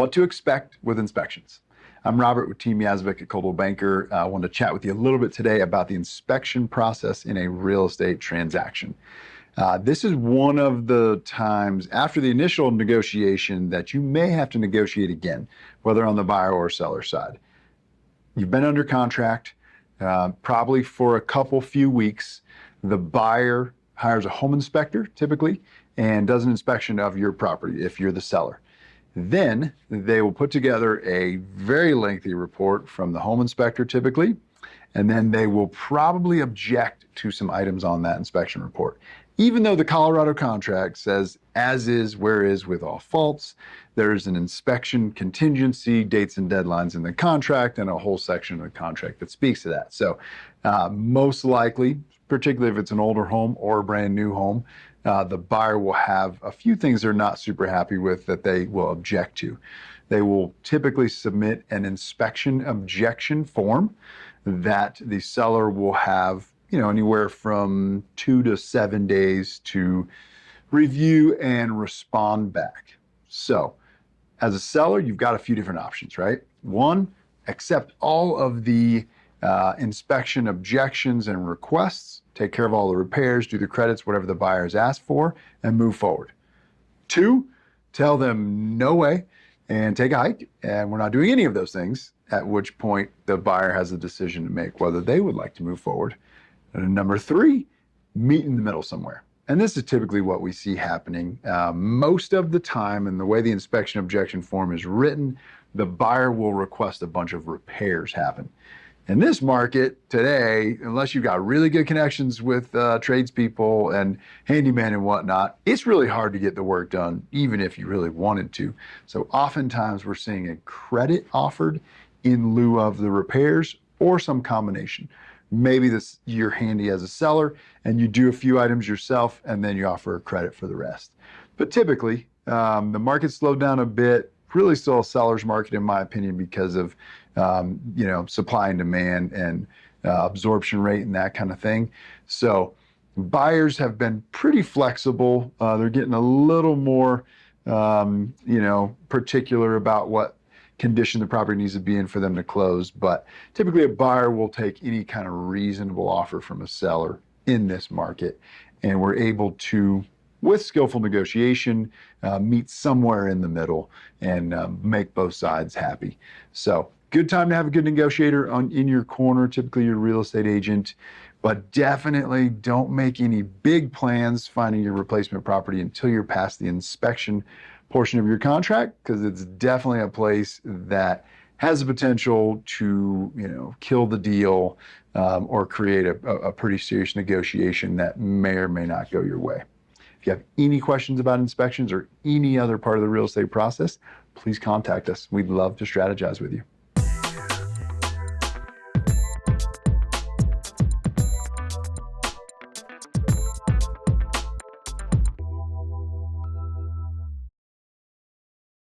what to expect with inspections. I'm Robert with Team Yazvik at Coldwell Banker. I wanted to chat with you a little bit today about the inspection process in a real estate transaction. This is one of the times after the initial negotiation that you may have to negotiate again, whether on the buyer or seller side. You've been under contract, probably for a few weeks. The buyer hires a home inspector typically and does an inspection of your property if you're the seller. Then they will put together a very lengthy report from the home inspector typically, and then they will probably object to some items on that inspection report. Even though the Colorado contract says as is, where is with all faults, there's an inspection contingency, dates and deadlines in the contract, and a whole section of the contract that speaks to that. So most likely, particularly if it's an older home or a brand new home, the buyer will have a few things they're not super happy with that they will object to. They will typically submit an inspection objection form that the seller will have, anywhere from 2 to 7 days to review and respond back. So as a seller, you've got a few different options, right? One, accept all of the inspection objections and requests, take care of all the repairs, do the credits, whatever the buyer has asked for, and move forward. Two, tell them no way and take a hike, and we're not doing any of those things, at which point the buyer has a decision to make whether they would like to move forward. And number three, meet in the middle somewhere. And this is typically what we see happening most of the time. And the way the inspection objection form is written, the buyer will request a bunch of repairs happen. In this market today, unless you've got really good connections with tradespeople and handyman and whatnot, it's really hard to get the work done, even if you really wanted to. So oftentimes we're seeing a credit offered in lieu of the repairs or some combination. Maybe you're handy as a seller and you do a few items yourself and then you offer a credit for the rest. But typically, the market slowed down a bit, really still a seller's market in my opinion because of supply and demand and absorption rate and that kind of thing. So buyers have been pretty flexible. They're getting a little more, particular about what condition the property needs to be in for them to close. But typically a buyer will take any kind of reasonable offer from a seller in this market. And we're able to, with skillful negotiation, meet somewhere in the middle and make both sides happy. So good time to have a good negotiator in your corner, typically your real estate agent, but definitely don't make any big plans finding your replacement property until you're past the inspection portion of your contract, because it's definitely a place that has the potential to, kill the deal or create a pretty serious negotiation that may or may not go your way. If you have any questions about inspections or any other part of the real estate process, please contact us. We'd love to strategize with you.